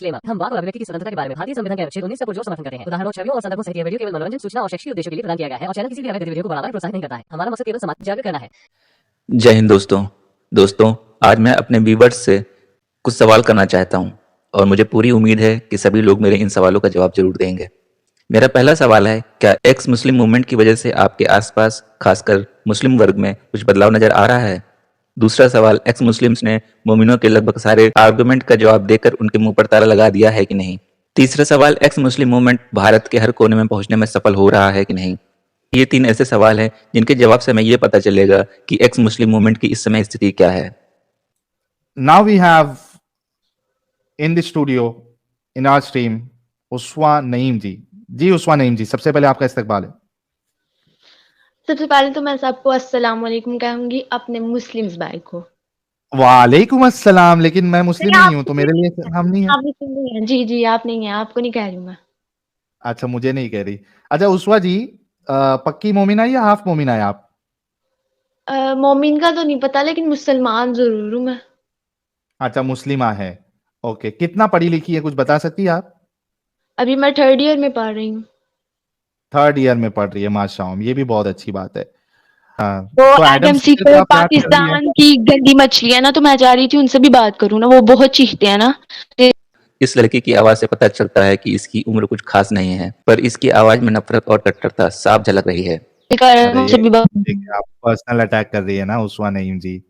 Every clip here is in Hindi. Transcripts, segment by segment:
डिस्क्लेमर। हम वाक और अभिव्यक्ति की स्वतंत्रता के बारे में भारतीय संविधान के अनुच्छेद 19 का पुरजोर समर्थन करते हैं। उदाहरणों, छवियों और संदर्भों सहित यह वीडियो केवल मनोरंजन, सूचना और शैक्षिक उद्देश्यों के लिए प्रदान किया गया है और चैनल किसी भी अवैध गतिविधियों को बढ़ावा या प्रोत्साहित नहीं करता है। हमारा मकसद केवल समाज जागरूक करना है। जय हिंद दोस्तों, आज मैं अपने व्यूवर्स से कुछ सवाल करना चाहता हूं और मुझे पूरी उम्मीद है कि सभी लोग मेरे इन सवालों का जवाब जरूर देंगे। मेरा पहला सवाल है, क्या एक्स मुस्लिम मूवमेंट की वजह से आपके आसपास, खासकर मुस्लिम वर्ग में कुछ बदलाव नजर आ रहा है? दूसरा सवाल, एक्स मुस्लिम्स ने मोमिनों के लगभग सारे आर्गुमेंट का जवाब देकर उनके मुंह पर ताला लगा दिया है कि नहीं? तीसरा सवाल, एक्स मुस्लिम मूवमेंट भारत के हर कोने में पहुंचने में सफल हो रहा है कि नहीं? ये 3 ऐसे सवाल हैं जिनके जवाब से हमें ये पता चलेगा कि एक्स मुस्लिम मूवमेंट की इस समय स्थिति क्या है। Now we have in the studio in our stream उस्वा Naeem जी। जी उस्वा नईम जी, सबसे पहले आपका इस्तकबाल है। सबसे पहले तो मैं सबको अस्सलाम वालेकुम कहूंगी, अपने मुस्लिम्स भाई को। वालेकुम अस्सलाम। लेकिन मैं मुस्लिम नहीं हूं तो मेरे लिए हम नहीं है। आप मुस्लिम नहीं हैं? जी जी, आप नहीं हैं, आपको नहीं कह रही हूँ मैं। अच्छा, मुझे नहीं कह रही। अच्छा उस्वा जी, पक्की मोमिना या हाफ मोमिना है आप? मोमिन का तो नहीं पता, लेकिन मुसलमान जरूर हूँ मैं। अच्छा, मुस्लिमा है। ओके, कितना पढ़ी लिखी है, कुछ बता सकती है आप? अभी मैं 3rd ईयर में पढ़ रही हूँ। 3rd ईयर में पढ़ रही है, माशाअल्लाह, ये भी बहुत अच्छी बात है। हाँ, तो तो एडम सीकर सीकर का आप याद कर रही है? पाकिस्तान की गंदी मछली है ना, तो मैं चाह रही थी उनसे भी बात करूँ ना, वो बहुत चीखते हैं ना। इस लड़की की आवाज से पता चलता है कि इसकी उम्र कुछ खास नहीं है, पर इसकी आवाज में नफरत और कट्टरता साफ झलक रही है। उनसे भी बात। देखिए, आप पर्सनल अटैक कर रही है ना उस्वा नईम जी।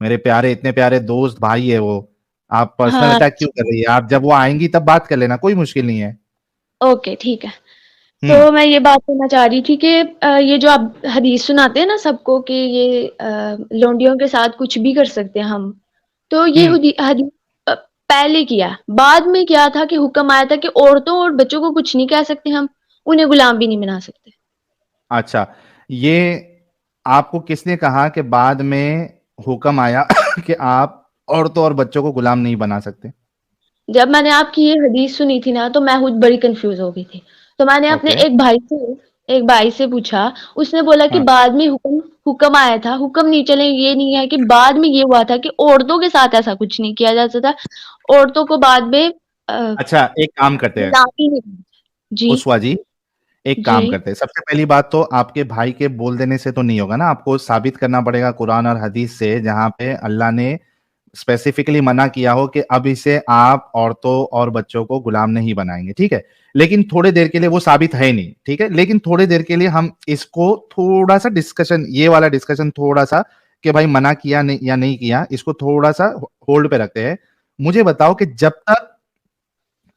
मेरे प्यारे, इतने प्यारे दोस्त भाई है वो, आप पर्सनल हाँ, अटैक क्यों कर रही है? आप जब वो आएंगी तब बात कर लेना, कोई मुश्किल नहीं है। ओके ठीक है। तो मैं ये बात करना चाह रही थी कि ये जो आप हदीस सुनाते हैं ना सबको कि ये लोंडियों के साथ कुछ भी कर सकते हैं हम, तो ये हदीस पहले किया, बाद में क्या था कि हुक्म आया था कि औरतों और बच्चों को कुछ नहीं कह सकते हम, उन्हें गुलाम भी नहीं बना सकते। अच्छा, ये आपको किसने कहा कि बाद में हुक्म आया कि आप औरतों और बच्चों को गुलाम नहीं बना सकते? जब मैंने आपकी ये हदीस सुनी थी ना, तो मैं खुद बड़ी कंफ्यूज हो गई थी। तो मैंने अपने ओके। एक भाई से पूछा, उसने बोला कि हाँ। बाद में हुक्म आया था, हुक्म नहीं चले, ये नहीं है कि बाद में ये हुआ था कि औरतों के साथ ऐसा कुछ नहीं किया जा सकता, औरतों को बाद में अच्छा, एक काम करते हैं गुलामी नहीं। जी उस्वा जी, एक काम जी करते हैं। सबसे पहली बात तो आपके भाई के बोल देने से तो नहीं होगा ना, आपको साबित करना पड़ेगा कुरान और हदीस से, जहां पे अल्लाह ने स्पेसिफिकली मना किया हो कि अब इसे आप औरतों और बच्चों को गुलाम नहीं बनाएंगे, ठीक है? लेकिन थोड़ी देर के लिए वो साबित है नहीं, ठीक है? लेकिन थोड़ी देर के लिए हम इसको थोड़ा सा डिस्कशन, ये वाला डिस्कशन थोड़ा सा कि भाई मना किया नहीं या नहीं किया, इसको थोड़ा सा होल्ड पे रखते हैं। मुझे बताओ कि जब तक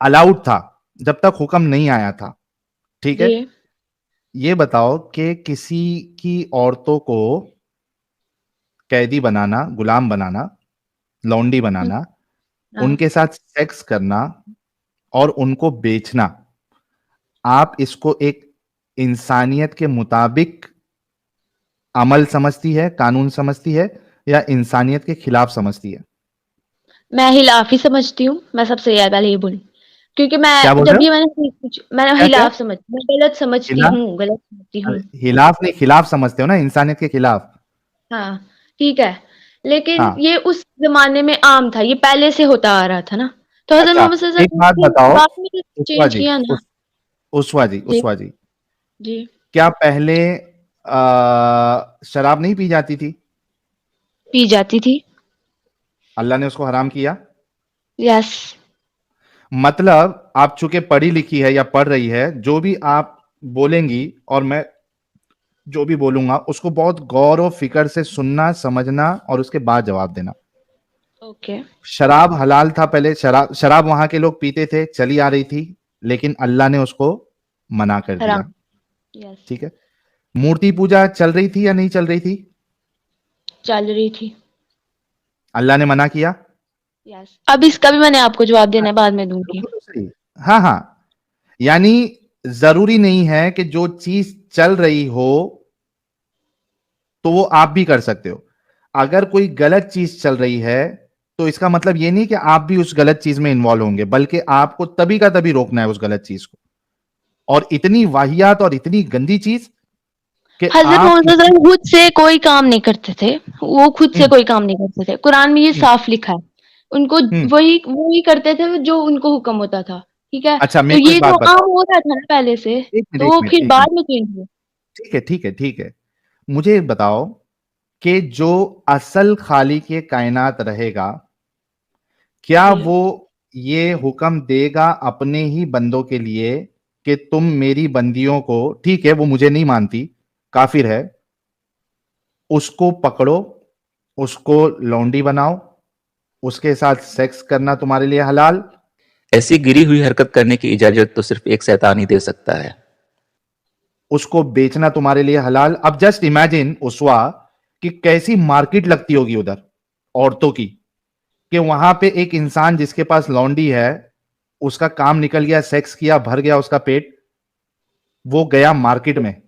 अलाउड था, जब तक हुक्म नहीं आया था, ठीक है, जी ये बताओ कि किसी की औरतों को कैदी बनाना, गुलाम बनाना, लौंडी बनाना, हाँ। उनके साथ सेक्स करना और उनको बेचना, आप इसको एक इंसानियत के मुताबिक अमल समझती है, कानून समझती है, या इंसानियत के खिलाफ समझती है? मैं हिलाफ ही समझती हूँ, मैं सबसे ज्यादा ये बोली, क्योंकि क्या मैं बोल जब रहे भी हो? मैंने क्या क्या? हिलाफ समझ, मैं गलत समझती खिलाफ? हूँ, गलत समझती हूँ। हिलाफ नहीं, खिलाफ समझते हो ना, इंसानियत के खिलाफ। हाँ ठीक है, लेकिन हाँ। ये उस जमाने में आम था, ये पहले से होता आ रहा था ना, तो हज़रत अच्छा, मोहम्मद सल्लल्लाहु एक अलैहि बात वसल्लम बताओ ने बाद में उस्वा चेंज जी, किया ना। उस्वा जी, जी उस्वा जी, जी क्या पहले शराब नहीं पी जाती थी? पी जाती थी। अल्लाह ने उसको हराम किया? यस। मतलब आप चूंकि पढ़ी लिखी है या पढ़ रही है, जो भी आप बोलेंगी और मैं जो भी बोलूंगा उसको बहुत गौर और फिक्र से सुनना, समझना और उसके बाद जवाब देना। ओके। शराब हलाल था पहले, शराब वहां के लोग पीते थे, चली आ रही थी, लेकिन अल्लाह ने उसको मना कर दिया, हराम। यस। ठीक है? मूर्ति पूजा चल रही थी या नहीं चल रही थी? चल रही थी। अल्लाह ने मना किया? यस। अब इसका भी मैंने आपको जवाब देना है, बाद में दूंगी। रुको तो सही। हाँ हाँ, यानी जरूरी नहीं है कि जो चीज चल रही हो तो वो आप भी कर सकते हो। अगर कोई गलत चीज चल रही है तो इसका मतलब ये नहीं कि आप भी उस गलत चीज में इन्वॉल्व होंगे, बल्कि आपको तभी का तभी रोकना है उस गलत चीज को। और इतनी वाहियात और इतनी गंदी चीज कि हज़रत आप मोहम्मद सल्लल्लाहु अलैहि वसल्लम खुद से कोई काम नहीं करते थे, वो खुद से हम्म, कोई काम नहीं करते थे, कुरान में ये साफ लिखा है, उनको वही वही करते थे जो उनको हुक्म होता था, ठीक है? अच्छा तो मेरे को ये एक तो बात बताओ, आम हो रहा था ना पहले से, एक मिनट तो एक वो मिनट फिर एक बाद मिनट, में चेंज हुआ। ठीक है ठीक है ठीक है, मुझे एक बताओ कि जो असल खालिक के कायनात रहेगा, क्या जी। वो ये हुक्म देगा अपने ही बंदों के लिए कि तुम मेरी बंदियों को, ठीक है वो मुझे नहीं मानती, काफिर है, उसको पकड़ो, उसको लौंडी बनाओ, उसके साथ सेक्स करना तुम्हारे लिए हलाल, ऐसी गिरी हुई हरकत करने की इजाजत तो सिर्फ एक शैतान ही दे सकता है। उसको बेचना तुम्हारे लिए हलाल। अब जस्ट इमेजिन उसवा कि कैसी मार्केट लगती होगी उधर औरतों की, कि वहां पे एक इंसान जिसके पास लौंडी है, उसका काम निकल गया, सेक्स किया, भर गया उसका पेट, वो गया मार्केट में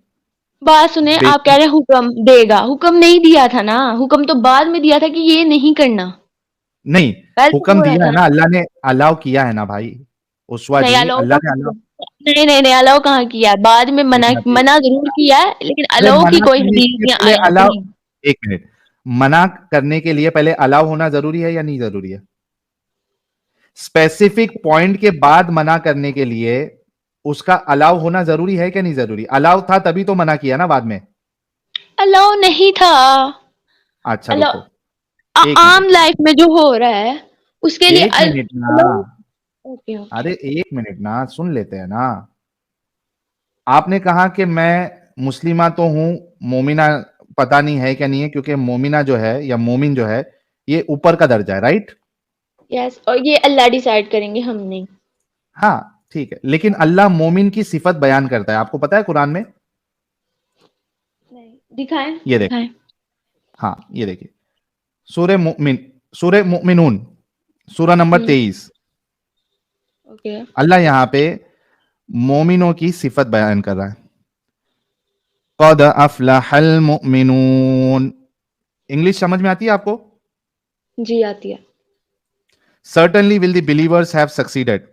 बात सुने, आप कह बेचने। रहे हैं हुक्म देगा, हुक्म नहीं दिया था ना, हुक्म तो बाद में दिया था कि ये नहीं करना, नहीं, पहले तो हुक्म हो रहा दिया था है ना। ना अल्लाह ने, अलाउ किया है ना भाई उसवा नहीं जी, अलाउ अल्लाह ने कहाँ अलाउ। किया? नहीं नहीं नहीं, अलाउ कहाँ किया है? बाद में एक मना मिनट एक मना जरूर किया है, लेकिन अरे अलाउ की मना कोई करने के हदीस लिए या पहले आयत अलाउ, नहीं। एक मिनट, मना करने के लिए पहले अलाउ होना जरूरी है या नहीं जरूरी है? स्पेसिफिक पॉइंट के बाद मना करने के लिए उसका अलाउ होना जरूरी है कि नहीं जरूरी? अलाउ था तभी तो मना किया ना बाद में। अलाउ नहीं था। अच्छा अलाउ रुको, एक आम मिनट लाइफ में जो हो रहा है उसके लिए एक मिनट ना, अलाउ। Okay okay. अरे एक मिनट ना, सुन लेते हैं ना। आपने कहा कि मैं मुस्लिमा तो हूं, मोमिना पता नहीं है क्या नहीं है, क्योंकि मोमिना जो है या मोमिन जो है ये ऊपर का दर्जा है, राइट? यस, और ये अल्लाह डिसाइड करेंगे, हम नहीं। हाँ ठीक है, लेकिन अल्लाह मोमिन की सिफत बयान करता है, आपको पता है कुरान में? नहीं दिखाएं ये देख, दिखाएं। हाँ ये देखिए, सूरह मुमिन, सूरह मुमिनून, सूरह नंबर हम्म। 23, ओके। अल्लाह यहां पे मोमिनों की सिफत बयान कर रहा है। कद अफलहल मुमिनून, इंग्लिश समझ में आती है आपको? जी आती है। Certainly will the believers have succeeded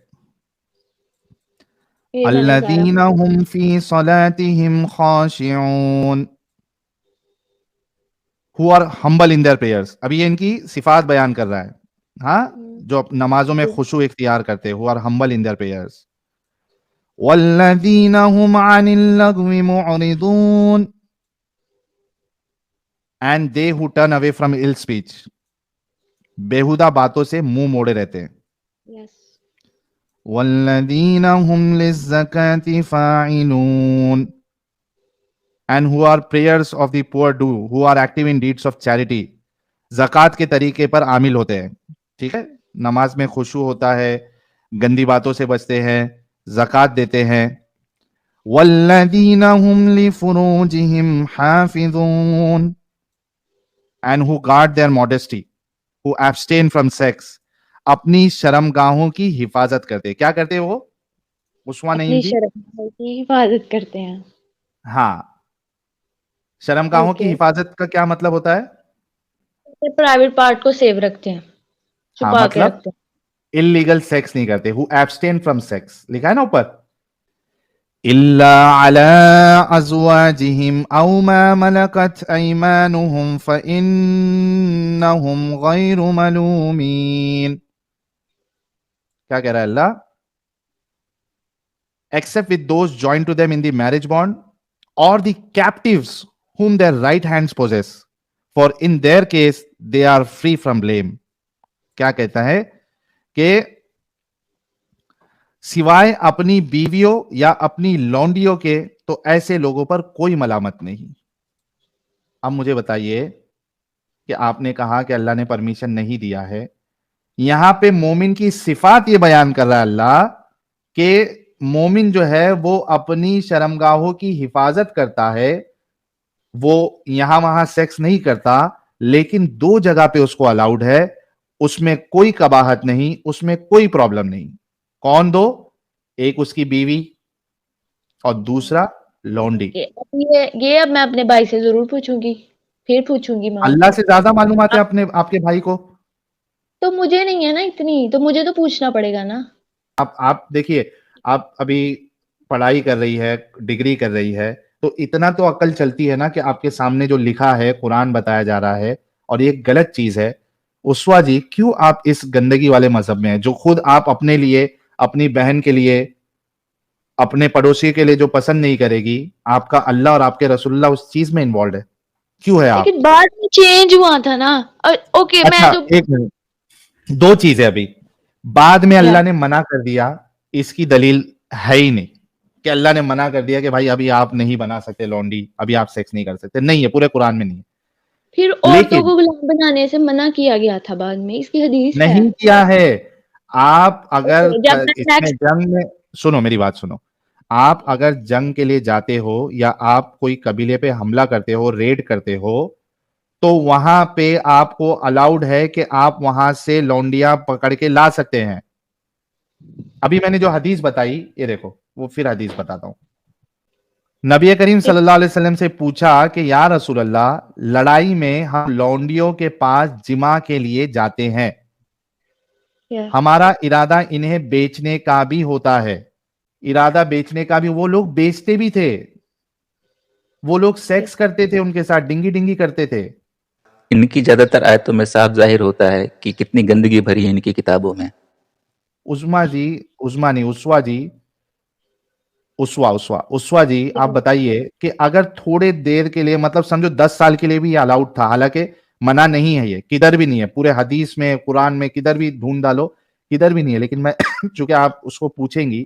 ये मैंने सारा अल्लज़ीना हुम फी सलातिहिम खाशिऊन who are humble in their prayers. अभी ये इनकी सिफात बयान कर रहा है, हाँ, जो नमाजों में खुशू इख्तियार करते हैं, who are humble in their prayers. वल्लज़ीना हुम अनिल लगवी मुअरिदून, and they who turn away from ill speech, बेहुदा बातों से मुंह मोड़े रहते हैं। यस। वल्लज़ीना हुम लिज़्ज़काति फ़ाइलून, and who are prayers of the poor due, who are active in deeds of charity, जक़ात के तरीके पर आमिल होते हैं, ठीक है, नमाज में खुशू होता है, गंदी बातों से बचते हैं, जक़ात देते हैं। वल्लज़ीना हुम लिफ़ुरूजिहिम हाफ़िज़ून, and who guard their modesty, who abstain from sex, अपनी शर्मगाहों की हिफाजत करते हैं। क्या करते हैं वो, उस्मा नईम अपनी जी? शर्म की हिफाजत करते हैं। हाँ, शर्मगाहों की ओके। हिफाजत का क्या मतलब होता है? प्राइवेट पार्ट को सेव रखते हैं, हाँ छुपा के मतलब रखते हैं। इलीगल सेक्स नहीं करते, हु एब्स्टेन फ्रॉम सेक्स, लिखा है ना ऊपर, इल्ला अला अज़वाजिहिम औ मा मलकत अयमानुहुम फइन्नहुम गैरु मलूमीन। क्या कह रहा है Allah? Except with those joined to them in the marriage bond और the captives whom their right hands possess, for in their case they are free from blame। क्या कहता है कि सिवाय अपनी बीवियों या अपनी लौंडियों के तो ऐसे लोगों पर कोई मलामत नहीं। अब मुझे बताइए कि आपने कहा कि अल्लाह ने परमिशन नहीं दिया है, यहां पे मोमिन की सिफात ये बयान कर रहा है अल्लाह कि मोमिन जो है वो अपनी शर्मगाहों की हिफाजत करता है, वो यहां वहां सेक्स नहीं करता, लेकिन दो जगह पे उसको अलाउड है, उसमें कोई कबाहत नहीं, उसमें कोई प्रॉब्लम नहीं। कौन दो? एक उसकी बीवी और दूसरा लौंडी। अब ये अब मैं अपने भाई से जरूर पूछूंगी, फिर पूछूंगी मैं अल्लाह उनसे। से ज्यादा मालूमात है अपने आपके भाई को। तो मुझे नहीं है ना इतनी, तो मुझे तो पूछना पड़ेगा ना। आप देखिए, आप अभी पढ़ाई कर रही है, डिग्री कर रही है, तो इतना तो अकल चलती है ना कि आपके सामने जो लिखा है, कुरान बताया जा रहा है और ये गलत चीज है, उस्वा जी, क्यों आप इस गंदगी वाले मजहब में हैं, जो खुद आप अपने लिए, अपनी बहन के लिए, अपने पड़ोसी के लिए जो पसंद नहीं करेगी, आपका अल्लाह और आपके रसूलुल्लाह उस चीज में इन्वॉल्व है, क्यों है आप? लेकिन बाद में चेंज हुआ था ना। ओके, मैं अच्छा, जो एक मिनट, दो चीजें अभी। बाद में क्या अल्लाह ने मना कर दिया, इसकी दलील है ही नहीं कि अल्लाह ने मना कर दिया कि भाई अभी आप नहीं बना सकते लौंडी, अभी आप सेक्स नहीं कर सकते, नहीं है, पूरे कुरान में नहीं है। फिर औरतों लेकिन को गुलाम बनाने से मना किया गया था बाद में, इसकी हदीस है। नहीं किया है। आप अगर ओके, जब मैं इसमें नेक्स्ट जंग में, सुनो मेरी बात सुनो, आप अगर जंग के लिए जाते हो या आप कोई कबीले पे हमला करते हो, रेड करते हो, तो वहां पे आपको अलाउड है कि आप वहां से लौंडिया पकड़ के ला सकते हैं। अभी मैंने जो हदीस बताई, ये देखो, वो फिर हदीस बताता हूं। नबी करीम सल्लल्लाहु अलैहि वसल्लम से पूछा कि या रसूल अल्लाह, लड़ाई में हम लौंडियों के पास जिमा के लिए जाते हैं, हमारा इरादा इन्हें बेचने का भी होता है, इरादा बेचने का भी, वो लोग बेचते भी थे, वो लोग सेक्स करते थे, उनके साथ डिंगी डिंगी करते थे। इनकी ज्यादातर आयतों में साफ जाहिर होता है कि कितनी गंदगी भरी है इनकी किताबों में। उस्मा जी, उस्मा नहीं, उसवा जी, उसवा उसवा उसवा जी, आप बताइए कि अगर थोड़े देर के लिए, मतलब समझो 10 साल के लिए भी ये अलाउड था, हालांकि मना नहीं है, ये किधर भी नहीं है, पूरे हदीस में, कुरान में, किधर भी ढूंढ डालो, किधर भी नहीं है, लेकिन मैं चूंकि आप उसको पूछेंगी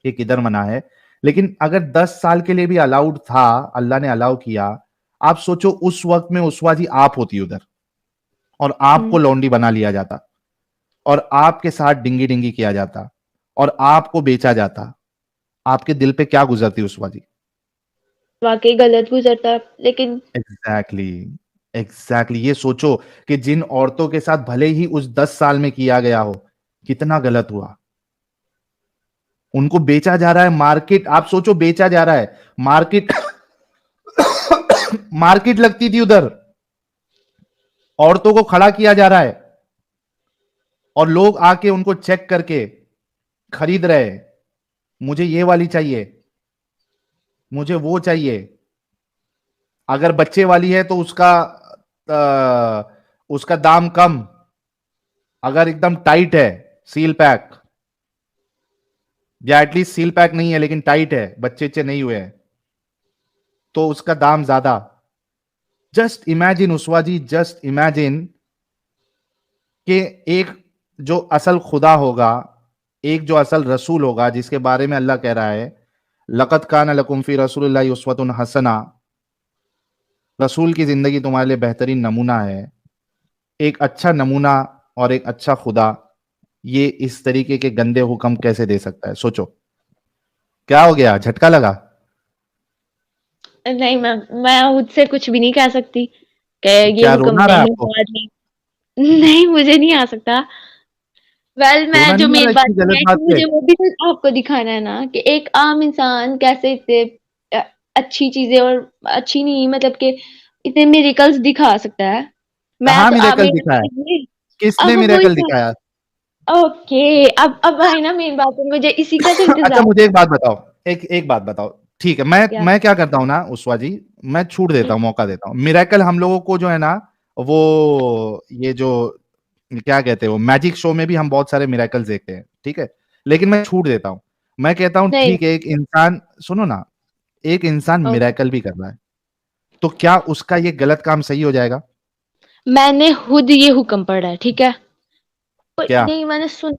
कि किधर मना है, लेकिन अगर 10 साल के लिए भी अलाउड था, अल्लाह ने अलाउ किया, आप सोचो उस वक्त में उसवा जी आप होती उधर, और आपको लौंडी बना लिया जाता, और आपके साथ डिंगी डिंगी किया जाता, और आपको बेचा जाता, आपके दिल पे क्या गुजरती उसवा जी? वाकई गलत गुजरता, लेकिन एग्जैक्टली, एग्जैक्टली, ये सोचो कि जिन औरतों के साथ भले ही उस 10 साल में किया गया हो, कितना गलत हुआ, उनको बेचा जा रहा है, मार्केट, आप सोचो, बेचा जा रहा है, मार्केट मार्केट लगती थी उधर, औरतों को खड़ा किया जा रहा है, और लोग आके उनको चेक करके खरीद रहे हैं, मुझे ये वाली चाहिए, मुझे वो चाहिए, अगर बच्चे वाली है तो उसका दाम कम, अगर एकदम टाइट है, सील पैक, या एटलीस्ट सील पैक नहीं है लेकिन टाइट है, बच्चे चे नहीं हुए हैं, तो उसका दाम ज्यादा। जस्ट इमेजिन उसवा जी, जस्ट इमेजिन कि एक जो असल खुदा होगा, एक जो असल रसूल होगा, जिसके बारे में अल्लाह कह रहा है, लक़द कान लकुम फी रसूलिल्लाहि उस्वतुन हसना, रसूल की जिंदगी तुम्हारे लिए बेहतरीन नमूना है, एक अच्छा नमूना और एक अच्छा खुदा, ये इस तरीके के गंदे हुक्म कैसे दे सकता है? सोचो, क्या हो गया, झटका लगा? नहीं, मैं खुद से कुछ भी नहीं कह सकती कि ये क्या हुक्म रोना आ रहा है नहीं आपको? बाद में। नहीं, मुझे नहीं आ सकता। मैं रोना जो नहीं आ रहा मेन बात इतनी है गलत कि बात पे? मुझे वो भी तो आपको दिखाना है ना कि एक आम इंसान कैसे इतने अ, अच्छी चीजें, और अच्छी नहीं मतलब कि इतने मिरेकल्स दिखा सकता है। मैं कहाँ तो मिरेकल मेरा दिखाया? तो ये किसने वो मिरेकल दिखाया? ओके, अब आई ना मेन बात है, मुझे इसी का तो अच्छा, इंतजार मुझे एक बात बताओ, एक बात बताओ, ठीक है, क्या। मैं क्या करता हूं ना उस्वा जी, मैं छूट देता हूं, मौका देता हूं, मिरेकल हम लोगों को जो है ना, वो ये जो क्या कहते हैं, वो मैजिक शो में भी हम बहुत सारे मिरेकल्स देखते हैं, ठीक है, लेकिन मैं छूट देता हूं, मैं कहता हूं नहीं, ठीक है, एक इंसान, सुनो ना, एक इंसान मिरेकल भी कर रहा है, तो क्या उसका ये गलत काम सही हो जाएगा? मैंने खुद ये हुक्म पढ़ा है, ठीक है। और क्या? नहीं, मैंने सुन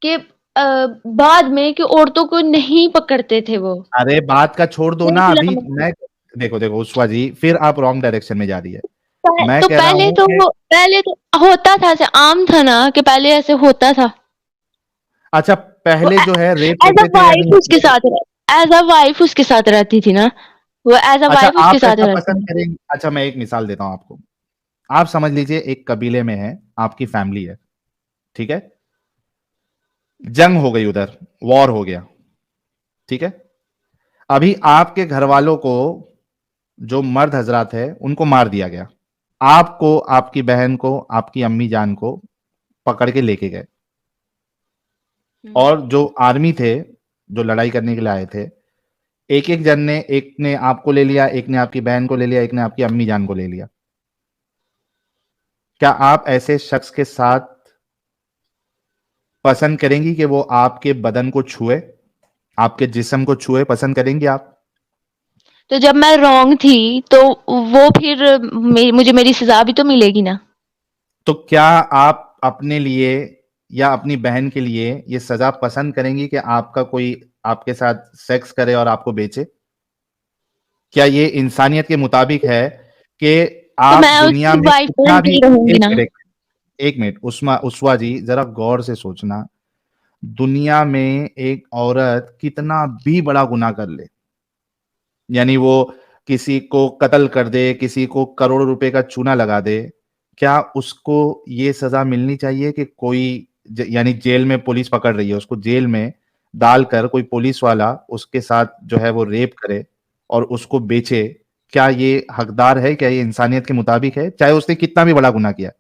कि बाद में कि औरतों को नहीं पकड़ते थे वो अरे बात का छोड़ दो ना, अभी गुलाम। मैं, देखो देखो उस्वा जी, फिर आप रॉन्ग डायरेक्शन में जा रही है, मैं तो कह रहा हूं कि, पहले तो होता था, ऐसे आम था ना कि पहले ऐसे होता था। अच्छा, वो पहले जो है रेप एज अ करते थे या वाइफ नहीं? उसके साथ, एज अ वाइफ उसके साथ रहती थी ना, वो एज अ अच्छा, वाइफ उसके आप साथ ऐसा रहती पसंद थी। करेंगे? अच्छा, मैं एक मिसाल देता हूं आपको, आप समझ लीजिए एक कबीले में है, आपकी फैमिली है, ठीक है, जंग हो गई उधर, वॉर हो गया, ठीक है, अभी आपके घर वालों को, जो मर्द हजरात है, उनको मार दिया गया, आपको, आपकी बहन को, आपकी अम्मी जान को पकड़ के लेके गए, और जो आर्मी थे, जो लड़ाई करने के लिए आए थे, एक एक जन ने, एक ने आपको ले लिया, एक ने आपकी बहन को ले लिया, एक ने आपकी अम्मी जान को ले लिया, क्या आप ऐसे शख्स के साथ पसंद करेंगी कि वो आपके बदन को छुए, आपके जिस्म को छुए, पसंद करेंगी आप? तो जब मैं रॉन्ग थी, तो वो फिर मुझे मेरी सजा भी तो मिलेगी ना। तो क्या आप अपने लिए या अपनी बहन के लिए ये सजा पसंद करेंगी कि आपका कोई आपके साथ सेक्स करे और आपको बेचे? क्या ये इंसानियत के मुताबिक है कि तो आप मैं दुनिया उसकी में वाइफ कितना बन भी, के रहूंगी एक ना। मिनट, एक मिनट, उस्मा जी जरा गौर से सोचना। दुनिया में एक औरत कितना भी बड़ा गुनाह कर ले, यानी वो किसी को कत्ल कर दे, किसी को करोड़ों रुपए का चूना लगा दे, क्या उसको ये सजा मिलनी चाहिए कि कोई यानी जेल में पुलिस पकड़ रही है, उसको जेल में डालकर कोई पुलिस वाला उसके साथ जो है वो रेप करे और उसको बेचे? क्या ये हकदार है? क्या ये इंसानियत के मुताबिक है, चाहे उसने कितना भी बड़ा गुनाह किया?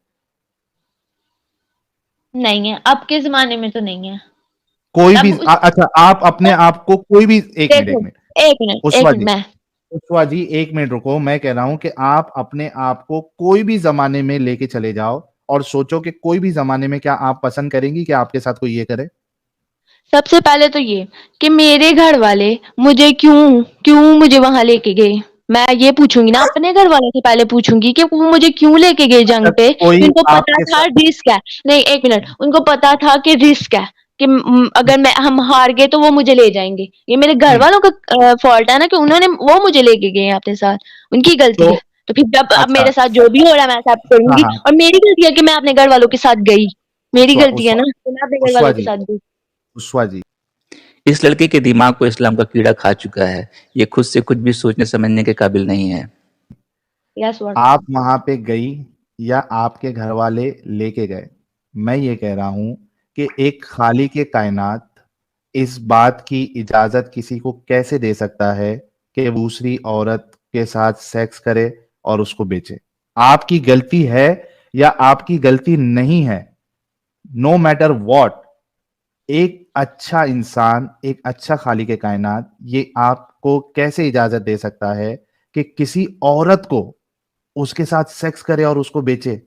नहीं है, अब के ज़माने में तो नहीं है। कोई भी तब उस अच्छा, आप अपने आप को कोई भी, एक देखो, मिनट, 1 उस्वा मिनट जी, मैं पुष्पा जी, एक मिनट रुको। मैं कह रहा हूं कि आप अपने आप को कोई भी जमाने में लेके चले जाओ और सोचो कि कोई भी जमाने में क्या आप पसंद करेंगी कि आपके साथ कोई ये करे? सबसे पहले तो ये कि मेरे घर वाले मुझे क्यों मुझे वहां लेके गए। मैं ये पूछूंगी ना, अपने घर वालों से पहले पूछूंगी कि वो मुझे क्यों लेके गए अच्छा, जंग पे, कि कोई उनको पता आपके था साथ, रिस्क है। नहीं, 1 मिनट, उनको पता था कि रिस्क है, कि अगर हम हार गए तो वो मुझे ले जाएंगे। ये मेरे घर हम्म, वालों का फॉल्ट है ना, कि उन्होंने वो मुझे लेके गए हैं अपने साथ, उनकी गलती तो है। तो फिर जब अब अच्छा, मेरे साथ जो भी हो रहा है मैं एक्सेप्ट हाँ करूंगी, हाँ, और मेरी गलती है कि मैं अपने घर वालों के साथ गई। मेरी उस्वा गलती है उस्वा ना कि मैं अपने घर उस्वा वालों के जी, साथ गई। उस्वा जी, इस लड़के के दिमाग को इस्लाम का कीड़ा खा चुका है। ये खुद से कुछ भी सोचने समझने के काबिल नहीं है। Yes what. आप वहां पे गई या आपके घर वाले लेके गए? मैं ये कह रहा हूं कि एक खाली के कायनात इस बात की इजाजत किसी को कैसे दे सकता है कि दूसरी औरत के साथ सेक्स करे और उसको बेचे? आपकी गलती है या आपकी गलती नहीं है, नो मैटर वॉट, एक अच्छा इंसान, एक अच्छा खालिक कायनात ये आपको कैसे इजाजत दे सकता है कि किसी औरत को उसके साथ सेक्स करे और उसको बेचे?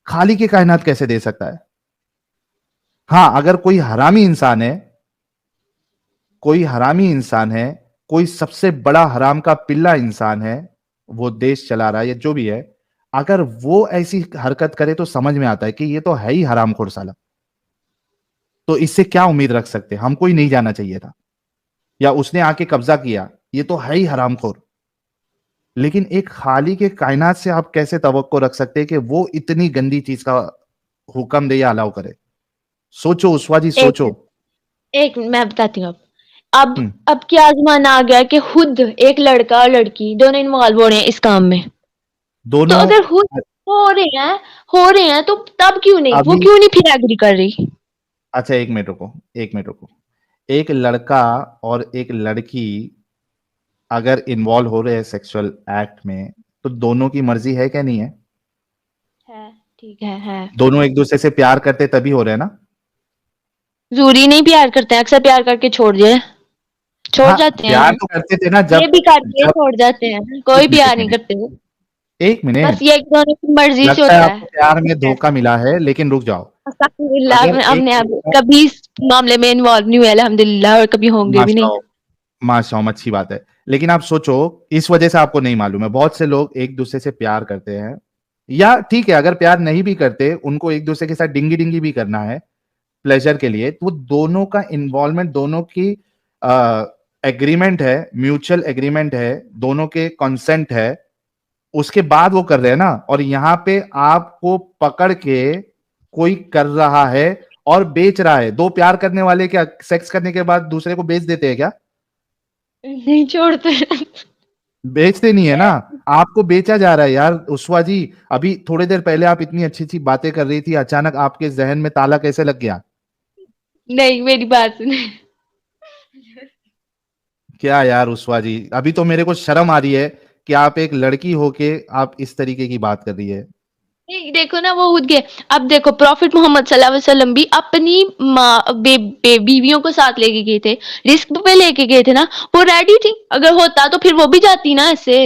खालिक कायनात कैसे दे सकता है? हाँ, अगर कोई हरामी इंसान है, कोई हरामी इंसान है, कोई सबसे बड़ा हराम का पिल्ला इंसान है, वो देश चला रहा है या जो भी है, अगर वो ऐसी हरकत करे तो समझ में आता है कि ये तो है ही हरामखोर साला। तो इससे क्या उम्मीद रख सकते हैं? हमको ही नहीं जाना चाहिए था, या उसने आके कब्जा किया, ये तो है ही हरामखोर। लेकिन एक खाली के कायनात से आप कैसे तवक्को रख सकते हैं कि वो इतनी गंदी चीज का हुक्म दे या अलाउ करे? सोचो उस्वा जी, एक सोचो। मिनट, एक मिनट, मैं बताती हूँ अब। हम्म, अब क्या ज़माना आ गया कि खुद एक लड़का और लड़की दोनों इन्वॉल्व हो रहे हैं इस काम में। तो दोनों। अगर खुद हो रहे हैं, तो तब क्यों नहीं, वो अभी क्यों नहीं फिर एग्री कर रही? अच्छा, एक मिनट रुको, एक मिनट रुको। एक लड़का और एक लड़की अगर इन्वॉल्व हो रहे हैं सेक्सुअल एक्ट में, तो दोनों की मर्जी है क्या, नहीं है? है, ठीक है। दोनों एक दूसरे से प्यार करते तभी हो रहे हैं ना? जरूरी नहीं प्यार करते हैं, अक्सर प्यार करके छोड़ हाँ, जाते प्यार हैं। तो करते थे ना ये जब भी करके जब छोड़ जाते हैं, एक कोई मिनट, एक प्यार नहीं मिनट, करते। एक बस मिनट। ये कि दोनों की मर्जी से लगता है होता है। आपको प्यार में धोखा मिला है, लेकिन रुक जाओ। अल्हम्दुलिल्लाह, अगर मैं एक अपने आप लड़का, कभी इस मामले में इन्वॉल्व नहीं हुए अल्हम्दुलिल्लाह, और कभी होंगे भी नहीं। माशाओ, माशाओ, अच्छी बात है। लेकिन आप सोचो, इस वजह से आपको नहीं मालूम है, बहुत से लोग एक दूसरे से प्यार करते हैं, या ठीक है अगर प्यार नहीं भी करते, उनको एक दूसरे के साथ डिंगी डिंगी भी करना है प्लेजर के लिए, तो वो दोनों का इन्वॉल्वमेंट, दोनों की एग्रीमेंट है, म्यूचुअल एग्रीमेंट है, दोनों के कंसेंट है, उसके बाद वो कर रहे हैं ना। और यहां पे आपको पकड़ के कोई कर रहा है और बेच रहा है। दो प्यार करने वाले क्या सेक्स करने के बाद दूसरे को बेच देते हैं क्या? नहीं छोड़ते। बेचते नहीं है ना, आपको बेचा जा रहा है यार उस्वा जी। अभी थोड़ी देर पहले आप इतनी अच्छी अच्छी बातें कर रही थी, अचानक आपके जहन में ताला कैसे लग गया? नहीं, मेरी बात सुने। क्या यार उस्वा जी, अभी तो मेरे को शर्म आ रही है कि आप एक लड़की होके आप इस तरीके की बात कर रही है। नहीं, देखो ना, वो उठ गए। अब देखो, प्रॉफिट मोहम्मद सल्लल्लाहु अलैहि वसल्लम भी अपनी बीवियों को साथ लेके गए थे, रिस्क पे लेके गए थे ना। वो रेडी थी, अगर होता तो फिर वो भी जाती ना ऐसे।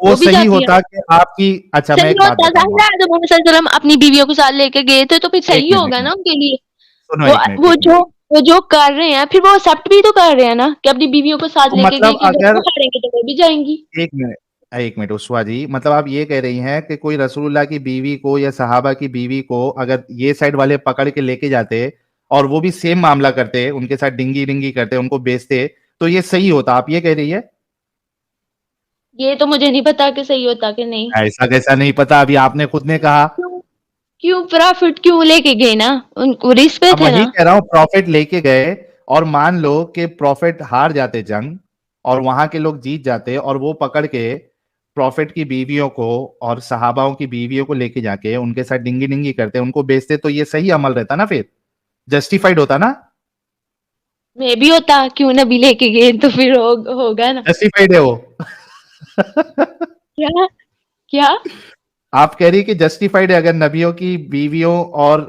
वो भी सही जाती है। होता कि आपकी अच्छा मैं सही एक बात होता, बताऊंगा ज़ाहिर है जब मोहम्मद सल्लल्लाहु अलैहि वसल्लम अपनी बीवियों के साथ लेके गए थे तो फिर एक सही मिनट होगा ना उनके लिए। सुनो वो एक मिनट वो एक मिनट जो वो जो कर रहे हैं फिर वो एक्सेप्ट भी तो कर रहे हैं ना कि अपनी बीवियों को साथ तो लेके गए मतलब कि जब अगर वो करेंगे तो वो भी जाएंगी। एक मिनट उस्वा जी, मतलब आप ये कह रही हैं कि कोई रसूलुल्लाह की बीवी को या सहाबा की बीवी को अगर ये साइड वाले पकड़ के लेके जाते और वो भी सेम मामला करते, उनके साथ डिंगी डिंगी करते, उनको बेचते, तो ये सही होता, आप ये कह रही है? ये तो मुझे नहीं पता कि सही होता कि नहीं। ऐसा कैसा नहीं पता, अभी आपने खुद ने कहा। क्यों? क्यों प्रॉफिट क्यों लेके गए ना, उनको रिस्क पे अब थे वही ना। कह रहा हूँ, प्रॉफिट लेके गए और मान लो कि प्रॉफिट हार जाते जंग और वहां के लोग जीत जाते और वो पकड़ के प्रॉफिट की बीवियों को और सहाबाओं की बीवियों को लेके जाके उनके साथ डिंगी डिंगी करते, उनको बेचते, तो ये सही अमल रहता ना, फिर जस्टिफाइड होता ना। मे भी होता, क्यों ना भी लेके गए तो फिर होगा ना। जस्टिफाइड है वो। क्या? क्या? आप कह रही कि जस्टिफाइड है अगर नबियों की बीवियों और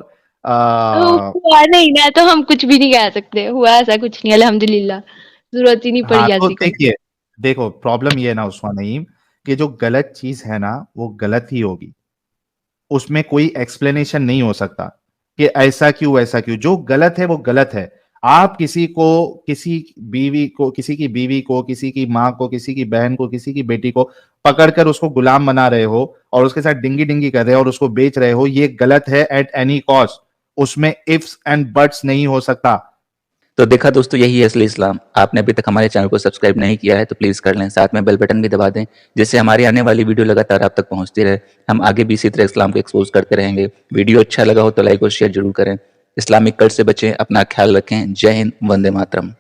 हुआ नहीं ना तो हम कुछ भी नहीं कह सकते, हुआ ऐसा कुछ नहीं अल्हम्दुलिल्लाह, जरूरत ही नहीं हाँ पड़ी तो ऐसी को। देखिए, देखो प्रॉब्लम ये है ना उस्मान नईम, कि जो गलत चीज है ना वो गलत ही होगी, उसमें कोई एक्सप्लेनेशन नहीं हो सकता कि ऐसा क्यों, जो गलत है वो गलत है। आप किसी को, किसी बीवी को, किसी की बीवी को, किसी की माँ को, किसी की बहन को, किसी की बेटी को पकड़कर उसको गुलाम बना रहे हो और उसके साथ डिंगी डिंगी कर रहे हो और उसको बेच रहे हो, ये गलत है एट एनी कॉस्ट, उसमें इफ्स एंड बट्स नहीं हो सकता। तो देखा दोस्तों, यही है असली इस्लाम। आपने अभी तक हमारे चैनल को सब्सक्राइब नहीं किया है तो प्लीज़ कर लें, साथ में बेल बटन भी दबा दें जिससे हमारी आने वाली वीडियो लगातार आप तक पहुंचती रहे। हम आगे भी इसी तरह इस्लाम को एक्सपोज करते रहेंगे। वीडियो अच्छा लगा हो तो लाइक और शेयर जरूर करें। इस्लामिक कल्ट से बचें, अपना ख्याल रखें। जय हिंद, वंदे मातरम।